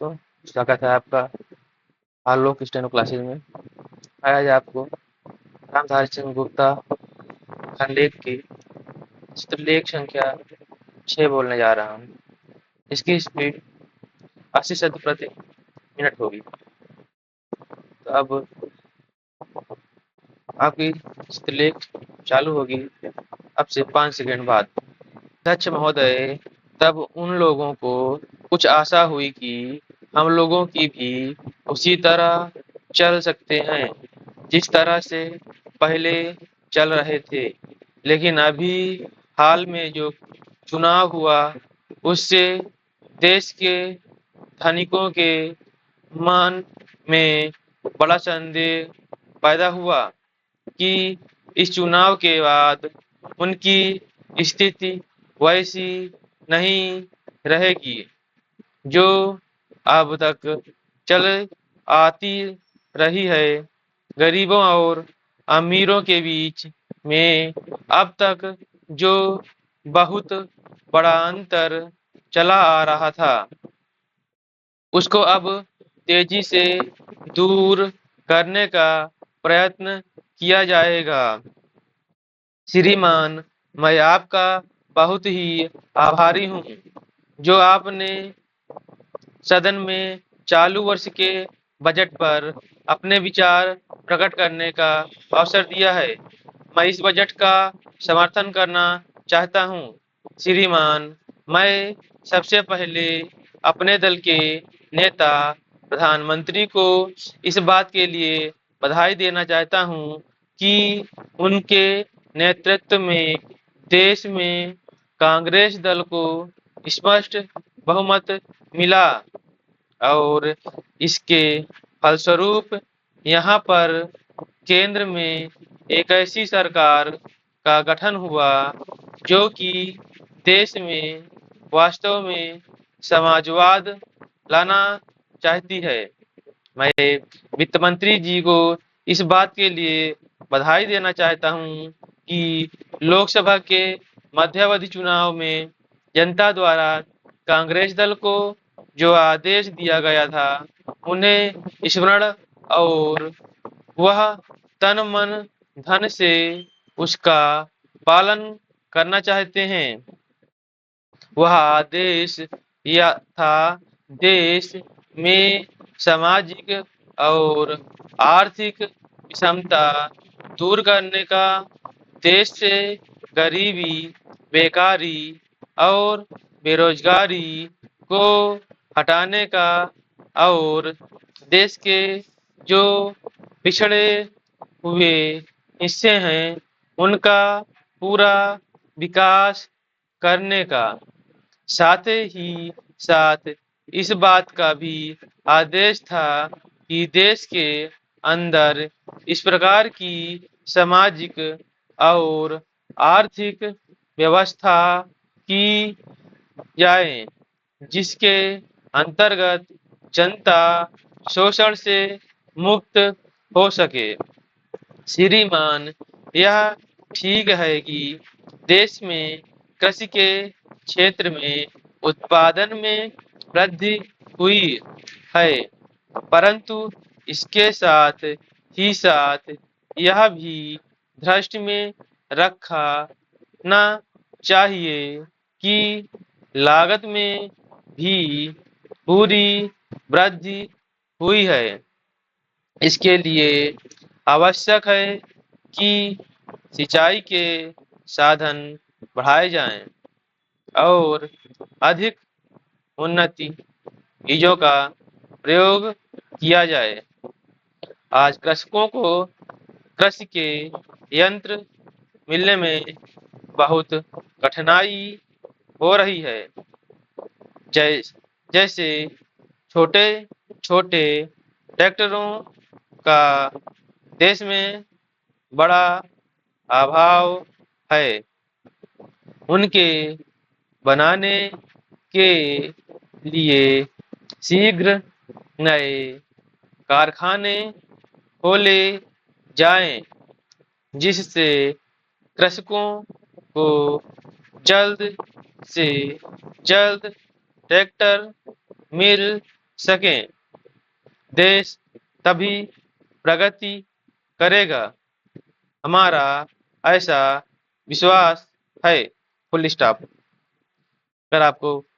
दोस्तों, स्वागत है आपका आलोक स्टेनो क्लासेज में। आज आपको रामधारी सिंह गुप्ता खंडेप की चित्रलेख संख्या 6 बोलने जा रहा हूँ। इसकी स्पीड 80 शब्द प्रति मिनट होगी। तो अब आपकी चित्रलेख चालू होगी अब से 5 सेकंड बाद। अध्यक्ष महोदय, तब उन लोगों को कुछ आशा हुई कि हम लोगों की भी उसी तरह चल सकते हैं जिस तरह से पहले चल रहे थे। लेकिन अभी हाल में जो चुनाव हुआ उससे देश के धनिकों के मन में बड़ा संदेह पैदा हुआ कि इस चुनाव के बाद उनकी स्थिति वैसी नहीं रहेगी जो अब तक चल आती रही है। गरीबों और अमीरों के बीच में अब तक जो बहुत बड़ा अंतर चला आ रहा था उसको अब तेजी से दूर करने का प्रयत्न किया जाएगा। श्रीमान, मैं आपका बहुत ही आभारी हूँ जो आपने सदन में चालू वर्ष के बजट पर अपने विचार प्रकट करने का अवसर दिया है। मैं इस बजट का समर्थन करना चाहता हूँ। श्रीमान, मैं सबसे पहले अपने दल के नेता प्रधानमंत्री को इस बात के लिए बधाई देना चाहता हूँ कि उनके नेतृत्व में देश में कांग्रेस दल को स्पष्ट बहुमत मिला और इसके फलस्वरूप यहाँ पर केंद्र में एक ऐसी सरकार का गठन हुआ जो कि देश में वास्तव में समाजवाद लाना चाहती है। मैं वित्त मंत्री जी को इस बात के लिए बधाई देना चाहता हूँ कि लोकसभा के मध्यावधि चुनाव में जनता द्वारा कांग्रेस दल को जो आदेश दिया गया था उन्हें स्मरण और वह तन मन धन से उसका पालन करना चाहते हैं। वह आदेश यह था देश में सामाजिक और आर्थिक विषमता दूर करने का, देश से गरीबी, बेकारी और बेरोजगारी को हटाने का और देश के जो पिछड़े हुए हिस्से हैं उनका पूरा विकास करने का, साथ ही साथ इस बात का भी आदेश था कि देश के अंदर इस प्रकार की सामाजिक और आर्थिक व्यवस्था की जाए जिसके अंतर्गत जनता शोषण से मुक्त हो सके। श्रीमान, यह ठीक है कि देश में कृषि के क्षेत्र में उत्पादन में वृद्धि हुई है, परंतु इसके साथ ही साथ यह भी दृष्टि में रखा ना चाहिए कि लागत में भी पूरी वृद्धि हुई है। इसके लिए आवश्यक है कि सिंचाई के साधन बढ़ाए जाएं और अधिक उन्नति बीजों का प्रयोग किया जाए। आज कृषकों को कृषि के यंत्र मिलने में बहुत कठिनाई हो रही है। जैसे छोटे छोटे ट्रैक्टरों का देश में बड़ा अभाव है। उनके बनाने के लिए शीघ्र नए कारखाने खोले जाएं, जिससे कृषकों को जल्द से जल्द ट्रैक्टर मिल सकें। देश तभी प्रगति करेगा, हमारा ऐसा विश्वास है। Full stop. अगर आपको